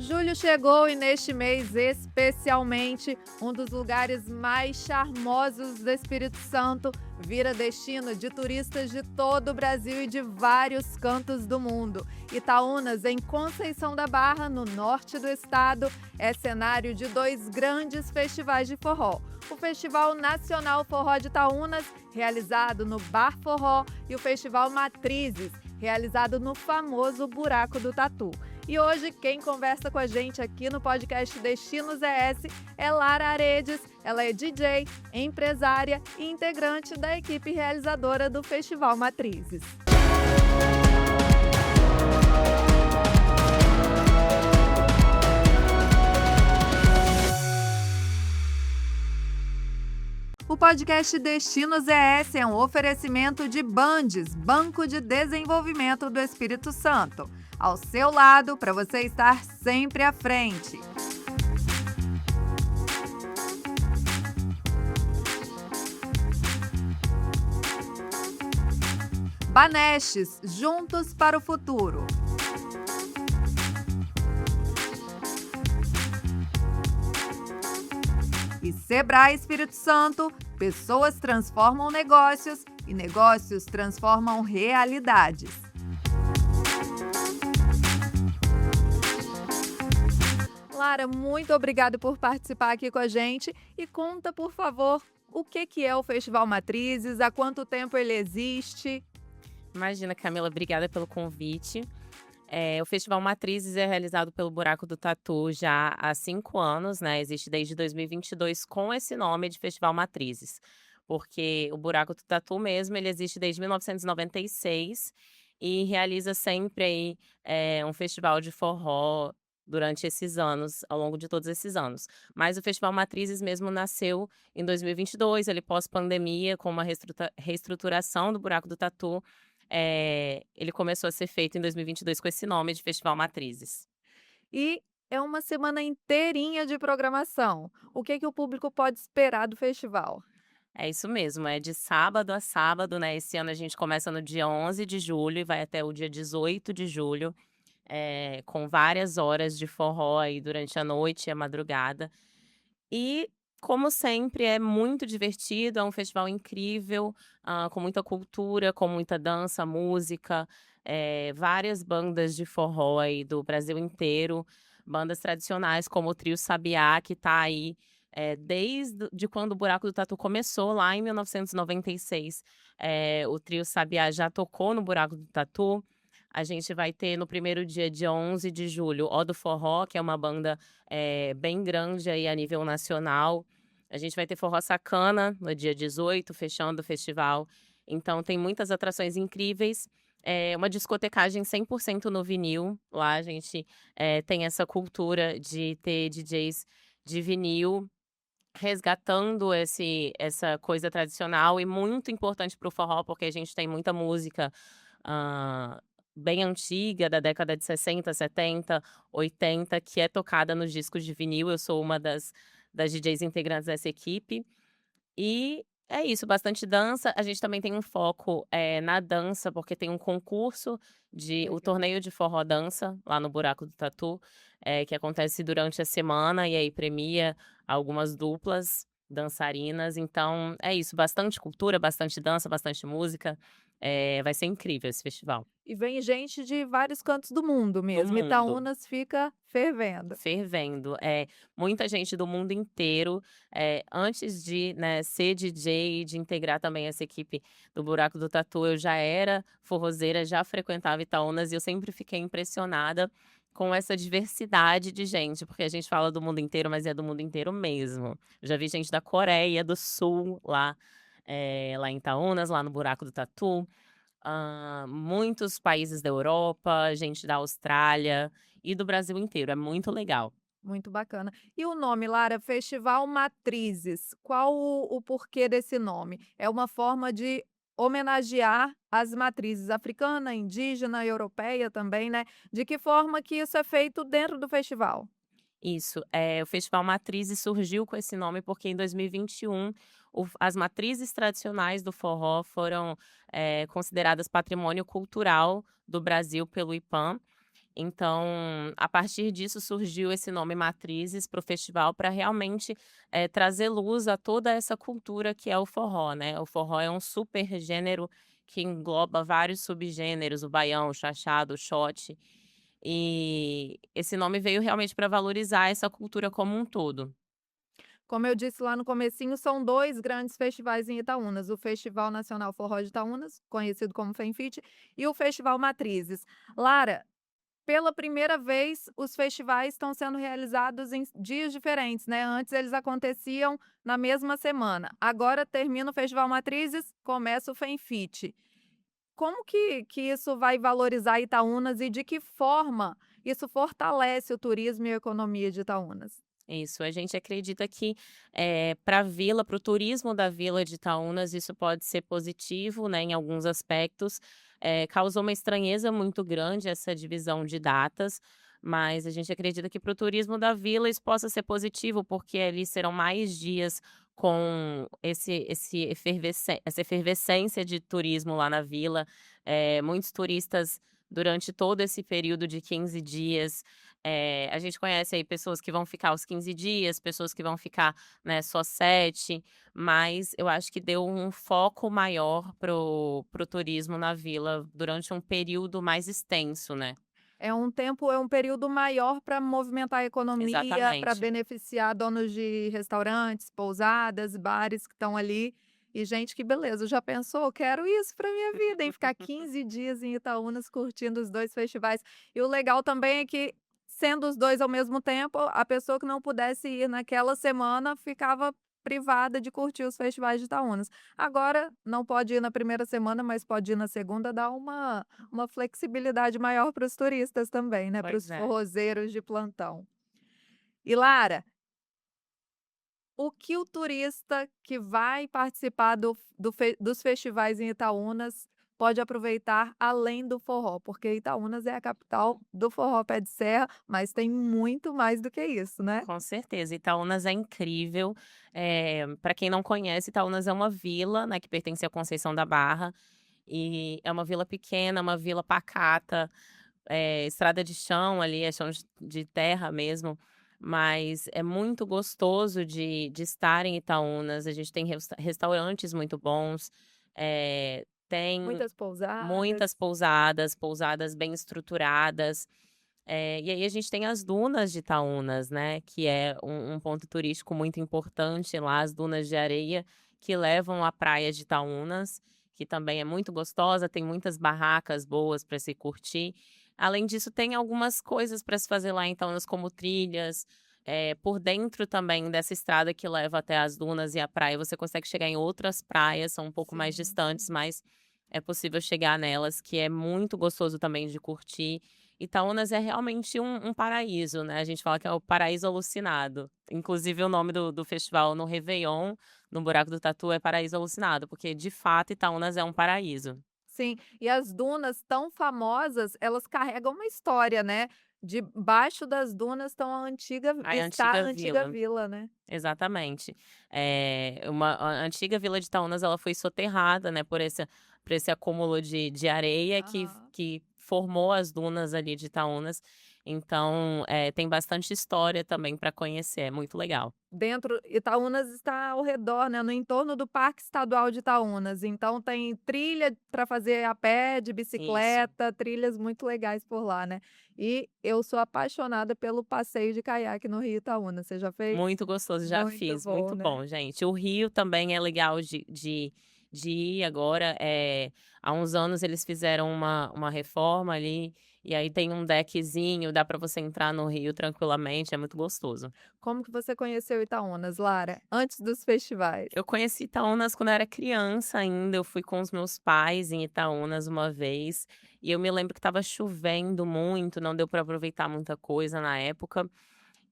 Julho chegou e neste mês, especialmente, um dos lugares mais charmosos do Espírito Santo vira destino de turistas de todo o Brasil e de vários cantos do mundo. Itaúnas, em Conceição da Barra, no norte do estado, é cenário de dois grandes festivais de forró. O Festival Nacional Forró de Itaúnas, realizado no Bar Forró, e o Festival Matrizes, realizado no famoso Buraco do Tatu. E hoje quem conversa com a gente aqui no podcast Destinos ES é Lara Aredes. Ela é DJ, empresária e integrante da equipe realizadora do Festival Matrizes. O podcast Destinos ES é um oferecimento de Bandes, Banco de Desenvolvimento do Espírito Santo. Ao seu lado, para você estar sempre à frente. Banestes, juntos para o futuro. E Sebrae Espírito Santo, pessoas transformam negócios e negócios transformam realidades. Lara, muito obrigada por participar aqui com a gente e conta, por favor, o que é o Festival Matrizes, há quanto tempo ele existe? Imagina, Camila, obrigada pelo convite. O Festival Matrizes é realizado pelo Buraco do Tatu já há 5 anos, né? Existe desde 2022 com esse nome de Festival Matrizes, porque o Buraco do Tatu mesmo, ele existe desde 1996 e realiza sempre aí um festival de forró durante esses anos, ao longo de todos esses anos. Mas o Festival Matrizes mesmo nasceu em 2022, ele pós-pandemia, com uma reestruturação do Buraco do Tatu. Ele começou a ser feito em 2022 com esse nome de Festival Matrizes. E é uma semana inteirinha de programação. O que o público pode esperar do festival? É isso mesmo, é de sábado a sábado, né? Esse ano a gente começa no dia 11 de julho e vai até o dia 18 de julho, com várias horas de forró aí durante a noite e a madrugada. E, como sempre, é muito divertido, é um festival incrível, com muita cultura, com muita dança, música, várias bandas de forró aí do Brasil inteiro, bandas tradicionais como o Trio Sabiá, que está aí desde de quando o Buraco do Tatu começou, lá em 1996. O Trio Sabiá já tocou no Buraco do Tatu. A gente vai ter no primeiro dia 11 de julho, Ó do Forró, que é uma banda bem grande aí a nível nacional. A gente vai ter Forró Sacana no dia 18, fechando o festival. Então tem muitas atrações incríveis. Uma discotecagem 100% no vinil. Lá a gente tem essa cultura de ter DJs de vinil, resgatando essa coisa tradicional e muito importante para o forró, porque a gente tem muita música ah, bem antiga, da década de 60, 70, 80, que é tocada nos discos de vinil. Eu sou uma das DJs integrantes dessa equipe. E é isso, bastante dança. A gente também tem um foco na dança, porque tem um concurso o torneio de forró dança, lá no Buraco do Tatu, que acontece durante a semana e aí premia algumas duplas dançarinas. Então, é isso, bastante cultura, bastante dança, bastante música. Vai ser incrível esse festival. E vem gente de vários cantos do mundo Do mesmo. mundo. Itaúnas fica fervendo. Fervendo. Muita gente do mundo inteiro. Antes de, né, ser DJ e de integrar também essa equipe do Buraco do Tatu, eu já era forrozeira, já frequentava Itaúnas e eu sempre fiquei impressionada com essa diversidade de gente, porque a gente fala do mundo inteiro, mas é do mundo inteiro mesmo. Eu já vi gente da Coreia do Sul lá em Itaúnas, lá no Buraco do Tatu. Muitos países da Europa, gente da Austrália e do Brasil inteiro. É muito legal. Muito bacana. E o nome, Lara, Festival Matrizes. Qual o porquê desse nome? É uma forma de homenagear as matrizes africana, indígena, europeia também, né? De que forma que isso é feito dentro do festival? Isso, o Festival Matrizes surgiu com esse nome porque em 2021 as matrizes tradicionais do forró foram consideradas patrimônio cultural do Brasil pelo IPAM. Então, a partir disso surgiu esse nome Matrizes para o festival para realmente, trazer luz a toda essa cultura que é o forró, né. O forró é um super gênero que engloba vários subgêneros, o baião, o chachado, o xote, e esse nome veio realmente para valorizar essa cultura como um todo. Como eu disse lá no comecinho, são 2 grandes festivais em Itaúnas, o Festival Nacional Forró de Itaúnas, conhecido como FENFIT, e o Festival Matrizes. Lara, pela primeira vez, os festivais estão sendo realizados em dias diferentes, né, antes eles aconteciam na mesma semana, agora termina o Festival Matrizes, começa o FENFIT. Como que isso vai valorizar Itaúnas e de que forma isso fortalece o turismo e a economia de Itaúnas? Isso, a gente acredita que, para a vila, para o turismo da vila de Itaúnas, isso pode ser positivo, né, em alguns aspectos. Causou uma estranheza muito grande essa divisão de datas, mas a gente acredita que para o turismo da vila isso possa ser positivo, porque ali serão mais dias com essa efervescência de turismo lá na vila. Muitos turistas durante todo esse período de 15 dias. A gente conhece aí pessoas que vão ficar os 15 dias, pessoas que vão ficar, né, só 7, mas eu acho que deu um foco maior pro turismo na vila durante um período mais extenso, né. É um período maior para movimentar a economia, para Exatamente. beneficiar donos de restaurantes, pousadas, bares que estão ali. E, gente, que beleza, já pensou? Quero isso para minha vida, hein, ficar 15 dias em Itaúnas curtindo os 2 festivais. E o legal também é que, sendo os 2 ao mesmo tempo, a pessoa que não pudesse ir naquela semana ficava privada de curtir os festivais de Itaúnas. Agora, não pode ir na primeira semana, mas pode ir na segunda, dá uma flexibilidade maior para os turistas também, né, para Pois os é. forrozeiros de plantão. E Lara, o que o turista que vai participar dos festivais em Itaúnas pode aproveitar além do forró? Porque Itaúnas é a capital do forró pé de serra, mas tem muito mais do que isso, né? Com certeza, Itaúnas é incrível. Para quem não conhece, Itaúnas é uma vila, né, que pertence à Conceição da Barra, e é uma vila pequena, uma vila pacata. Estrada de chão ali, é chão de terra mesmo, mas é muito gostoso de estar em Itaúnas. A gente tem restaurantes muito bons, tem Muitas pousadas. muitas pousadas, pousadas bem estruturadas. E aí a gente tem as dunas de Itaúnas, né, que é um ponto turístico muito importante lá, as dunas de areia que levam à praia de Itaúnas, que também é muito gostosa, tem muitas barracas boas para se curtir. Além disso, tem algumas coisas para se fazer lá em Itaúnas, como trilhas. Por dentro também dessa estrada que leva até as dunas e a praia, você consegue chegar em outras praias, são um pouco mais Sim, distantes, sim. mas é possível chegar nelas, que é muito gostoso também de curtir. Itaúnas é realmente um paraíso, né, a gente fala que é o paraíso alucinado. Inclusive o nome do festival no réveillon, no Buraco do Tatu, é Paraíso Alucinado, porque de fato Itaúnas é um paraíso. Sim, e as dunas tão famosas, elas carregam uma história, né. Debaixo das dunas A está a antiga antiga vila. vila, né. Exatamente. A antiga vila de Itaúnas, ela foi soterrada, né, por esse acúmulo de areia Aham. que formou as dunas ali de Itaúnas. Então, tem bastante história também para conhecer, é muito legal. Dentro Itaúnas está ao redor, né, no entorno do Parque Estadual de Itaúnas, então tem trilha para fazer a pé, de Isso. bicicleta, trilhas muito legais por lá, né. E eu sou apaixonada pelo passeio de caiaque no Rio Itaúna, você já fez? Muito gostoso, já Muito fiz, bom, muito né. bom, gente. O Rio também é legal de ir agora. Há uns anos eles fizeram uma reforma ali, e aí tem um deckzinho, dá para você entrar no rio tranquilamente, é muito gostoso. Como que você conheceu Itaúnas, Lara, antes dos festivais? Eu conheci Itaúnas quando eu era criança ainda, eu fui com os meus pais em Itaúnas uma vez, e eu me lembro que estava chovendo muito, não deu para aproveitar muita coisa na época.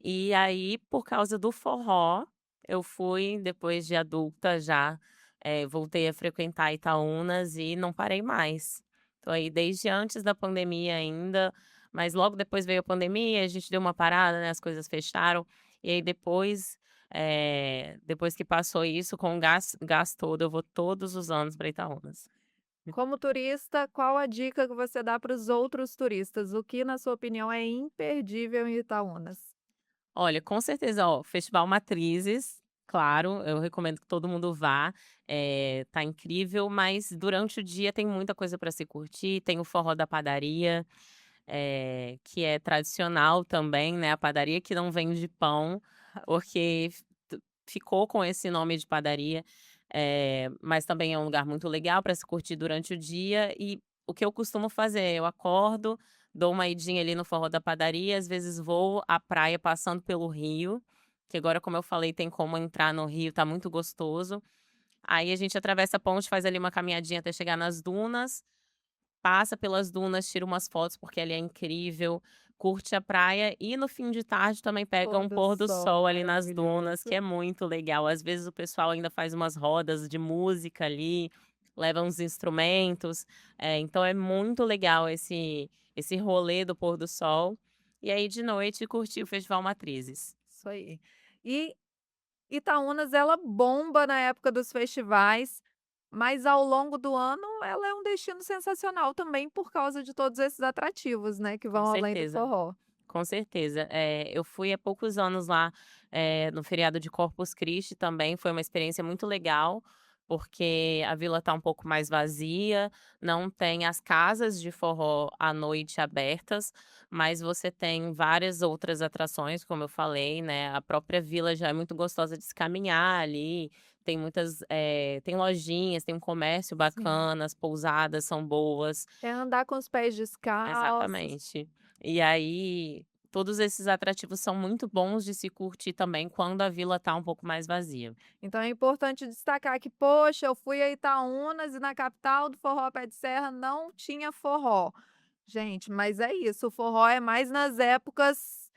E aí, por causa do forró, eu fui, depois de adulta já, voltei a frequentar Itaúnas e não parei mais. Tô aí desde antes da pandemia ainda, mas logo depois veio a pandemia, a gente deu uma parada, né, as coisas fecharam, e aí depois, depois que passou isso, com o gás todo, eu vou todos os anos para Itaúnas. Como turista, qual a dica que você dá para os outros turistas? O que, na sua opinião, é imperdível em Itaúnas? Olha, com certeza, ó, Festival Matrizes, claro, eu recomendo que todo mundo vá, tá incrível, mas durante o dia tem muita coisa para se curtir, tem o forró da padaria, que é tradicional também, né, a padaria que não vende pão, porque ficou com esse nome de padaria, mas também é um lugar muito legal para se curtir durante o dia e o que eu costumo fazer, eu acordo, dou uma idinha ali no forró da padaria, às vezes vou à praia passando pelo rio, que agora, como eu falei, tem como entrar no rio, tá muito gostoso. Aí a gente atravessa a ponte, faz ali uma caminhadinha até chegar nas dunas, passa pelas dunas, tira umas fotos, porque ali é incrível, curte a praia e no fim de tarde também pega Pôr um do pôr do sol sol ali nas dunas, que maravilhoso. é muito legal. Às vezes o pessoal ainda faz umas rodas de música ali, leva uns instrumentos, então é muito legal esse rolê do pôr do sol. E aí de noite curtir o Festival Matrizes. Isso aí. E Itaúnas, ela bomba na época dos festivais, mas ao longo do ano ela é um destino sensacional também por causa de todos esses atrativos, né, que Com vão além do certeza. forró. Com certeza. Eu fui há poucos anos lá, no feriado de Corpus Christi também, foi uma experiência muito legal, porque a vila tá um pouco mais vazia, não tem as casas de forró à noite abertas, mas você tem várias outras atrações, como eu falei, né, a própria vila já é muito gostosa de se caminhar ali, tem muitas, tem lojinhas, tem um comércio Sim. bacana, as pousadas são boas. É andar com os pés descalços. Exatamente. E aí, todos esses atrativos são muito bons de se curtir também quando a vila tá um pouco mais vazia. Então é importante destacar que, poxa, eu fui a Itaúnas e na capital do forró pé de serra não tinha forró. Gente, mas é isso, o forró é mais nas épocas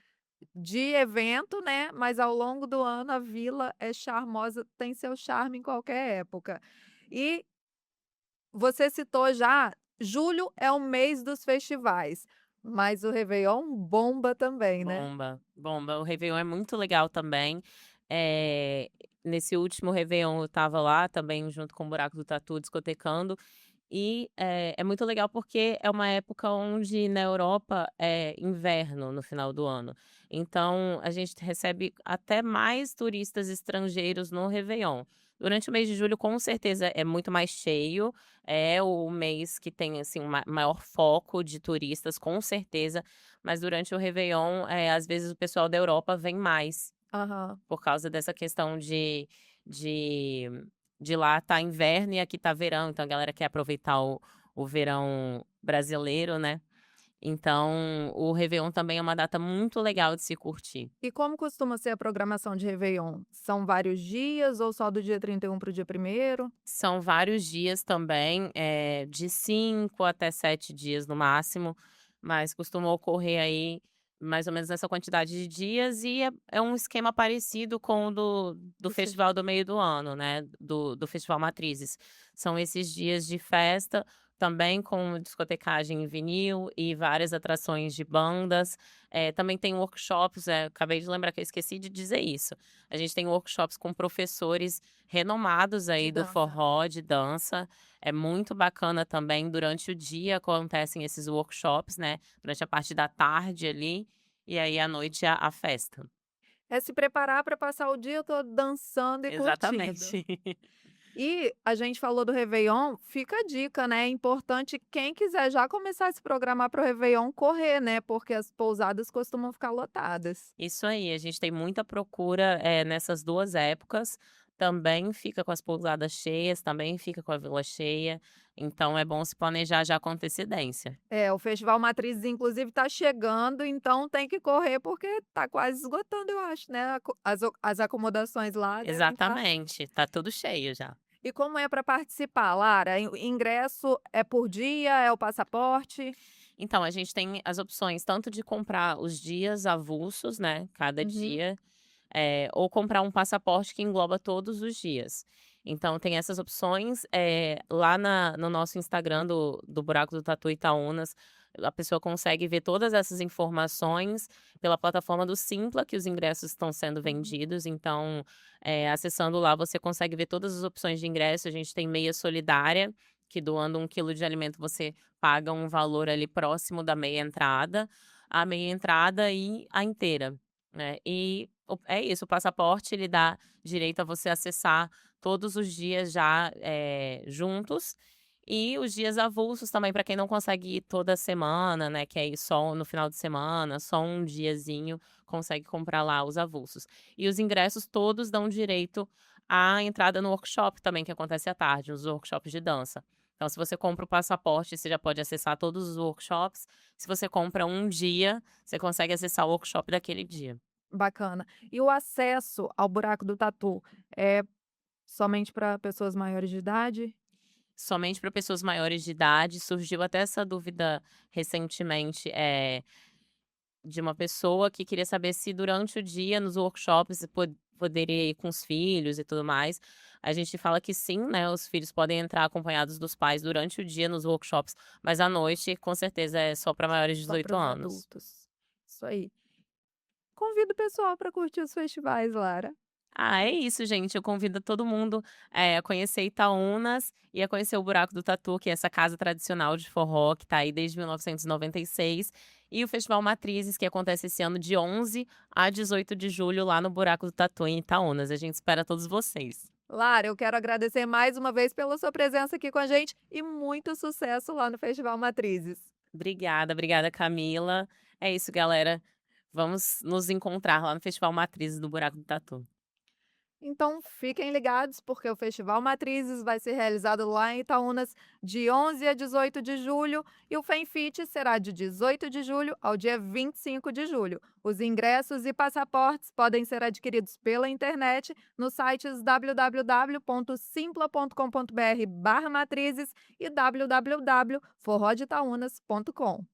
de evento, né, mas ao longo do ano a vila é charmosa, tem seu charme em qualquer época. E você citou já, julho é o mês dos festivais, mas o réveillon bomba também, né? Bomba, bomba. O réveillon é muito legal também. Nesse último réveillon eu estava lá também junto com o Buraco do Tatu discotecando, e, é muito legal porque é uma época onde na Europa é inverno no final do ano. Então a gente recebe até mais turistas estrangeiros no réveillon. Durante o mês de julho, com certeza, é muito mais cheio, é o mês que tem, assim, maior foco de turistas, com certeza, mas durante o réveillon, às vezes o pessoal da Europa vem mais, Aham. por causa dessa questão de de lá tá inverno e aqui tá verão, então a galera quer aproveitar o verão brasileiro, né. Então o réveillon também é uma data muito legal de se curtir. E como costuma ser a programação de réveillon? São vários dias ou só do dia 31 para o dia 1º? São vários dias também, de 5 até 7 dias no máximo, mas costuma ocorrer aí mais ou menos nessa quantidade de dias e é um esquema parecido com o do Do fes festival do meio do ano, né, do Festival Matrizes. São esses dias de festa, também com discotecagem em vinil e várias atrações de bandas. Também tem workshops, acabei de lembrar que eu esqueci de dizer isso. A gente tem workshops com professores renomados de aí do dança. forró, de dança. É muito bacana também, durante o dia acontecem esses workshops, né, durante a parte da tarde ali, e aí à noite a festa. É se preparar para passar o dia todo dançando e curtindo. Exatamente. E a gente falou do réveillon, fica a dica, né, é importante quem quiser já começar a se programar para o réveillon correr, né, porque as pousadas costumam ficar lotadas. Isso aí, a gente tem muita procura, nessas 2 épocas, também fica com as pousadas cheias, também fica com a vila cheia, então é bom se planejar já com antecedência. É, o Festival Matrizes inclusive está chegando, então tem que correr porque está quase esgotando eu acho, né, as acomodações lá devem estar. Exatamente, tá tudo cheio já. E como é para participar, Lara? O ingresso é por dia, é o passaporte? Então, a gente tem as opções tanto de comprar os dias avulsos, né, cada Uhum. dia, ou comprar um passaporte que engloba todos os dias. Então tem essas opções, lá no nosso Instagram do Buraco do Tatu Itaúnas, a pessoa consegue ver todas essas informações pela plataforma do Simpla, que os ingressos estão sendo Hum. vendidos, então, acessando lá você consegue ver todas as opções de ingresso, a gente tem meia solidária, que doando 1 quilo de alimento você paga um valor ali próximo da meia entrada, a meia entrada e a inteira, né. E é isso, o passaporte ele dá direito a você acessar todos os dias já, juntos, e os dias avulsos também para quem não consegue ir toda semana, né, quer ir só no final de semana, só um diazinho, consegue comprar lá os avulsos. E os ingressos todos dão direito à entrada no workshop também, que acontece à tarde, os workshops de dança. Então, se você compra o passaporte, você já pode acessar todos os workshops. Se você compra um dia, você consegue acessar o workshop daquele dia. Bacana. E o acesso ao buraco do tatu é somente para pessoas maiores de idade? Somente para pessoas maiores de idade. Surgiu até essa dúvida recentemente, de uma pessoa que queria saber se durante o dia, nos workshops, poderia ir com os filhos e tudo mais. A gente fala que sim, né, os filhos podem entrar acompanhados dos pais durante o dia nos workshops, mas à noite, com certeza, é só para maiores de Só 18 para os anos. adultos. Isso aí. Convido o pessoal para curtir os festivais, Lara. Ah, é isso, gente. Eu convido todo mundo, a conhecer Itaúnas e a conhecer o Buraco do Tatu, que é essa casa tradicional de forró que tá aí desde 1996, e o Festival Matrizes, que acontece esse ano de 11 a 18 de julho lá no Buraco do Tatu, em Itaúnas. A gente espera todos vocês. Lara, eu quero agradecer mais uma vez pela sua presença aqui com a gente e muito sucesso lá no Festival Matrizes. Obrigada, obrigada, Camila. É isso, galera. Vamos nos encontrar lá no Festival Matrizes do Buraco do Tatu. Então, fiquem ligados, porque o Festival Matrizes vai ser realizado lá em Itaúnas de 11 a 18 de julho e o FemFit será de 18 de julho ao dia 25 de julho. Os ingressos e passaportes podem ser adquiridos pela internet nos sites www.simpla.com.br/matrizes e www.forrodetaunas.com.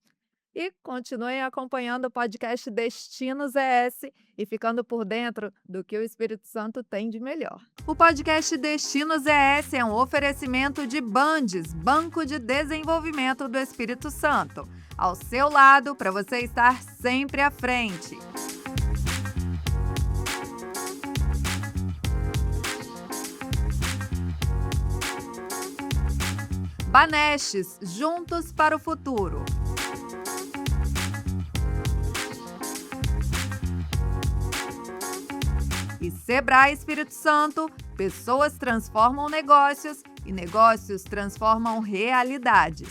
E continuem acompanhando o podcast Destinos ES e ficando por dentro do que o Espírito Santo tem de melhor. O podcast Destinos ES é um oferecimento de Bandes, Banco de Desenvolvimento do Espírito Santo. Ao seu lado, para você estar sempre à frente. Banestes, juntos para o futuro. E Sebrae Espírito Santo, pessoas transformam negócios e negócios transformam realidades.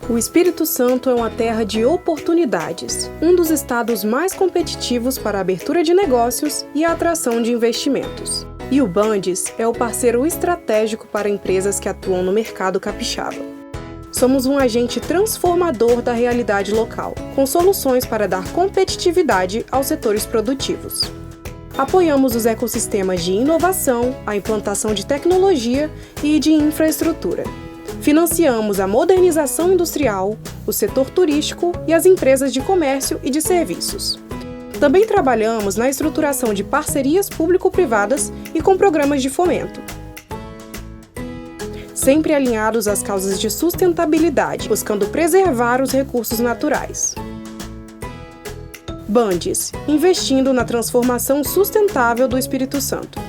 O Espírito Santo é uma terra de oportunidades, um dos estados mais competitivos para a abertura de negócios e a atração de investimentos. E o Bandes é o parceiro estratégico para empresas que atuam no mercado capixaba. Somos um agente transformador da realidade local, com soluções para dar competitividade aos setores produtivos. Apoiamos os ecossistemas de inovação, a implantação de tecnologia e de infraestrutura. Financiamos a modernização industrial, o setor turístico e as empresas de comércio e de serviços. Também trabalhamos na estruturação de parcerias público-privadas e com programas de fomento. Sempre alinhados às causas de sustentabilidade, buscando preservar os recursos naturais. Bandes, investindo na transformação sustentável do Espírito Santo.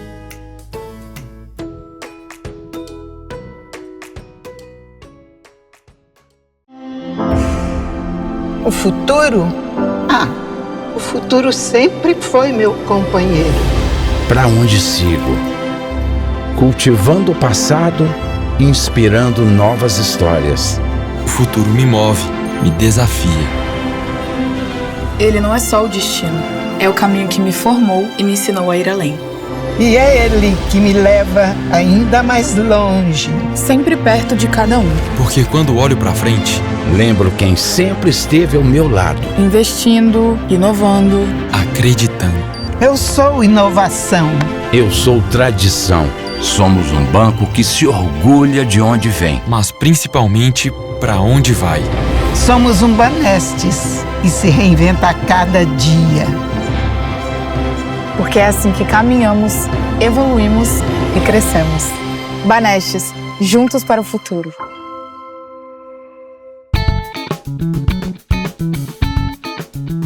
O futuro? O futuro sempre foi meu companheiro. Para onde sigo? Cultivando o passado, inspirando novas histórias. O futuro me move, me desafia. Ele não é só o destino, é o caminho que me formou e me ensinou a ir além. E é ele que me leva ainda mais longe. Sempre perto de cada um. Porque quando olho pra frente, lembro quem sempre esteve ao meu lado. Investindo, inovando, acreditando. Eu sou inovação. Eu sou tradição. Somos um banco que se orgulha de onde vem, mas principalmente pra onde vai. Somos um Banestes e se reinventa a cada dia. Porque é assim que caminhamos, evoluímos e crescemos. Banestes, juntos para o futuro.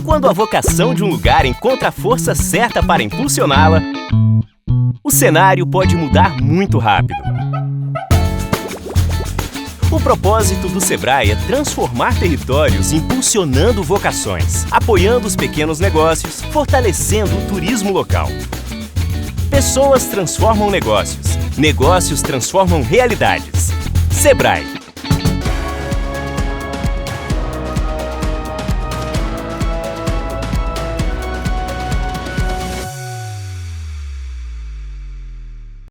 Quando a vocação de um lugar encontra a força certa para impulsioná-la, O cenário pode mudar muito rápido. O propósito do Sebrae é transformar territórios impulsionando vocações, apoiando os pequenos negócios, fortalecendo o turismo local. Pessoas transformam negócios, negócios transformam realidades. Sebrae.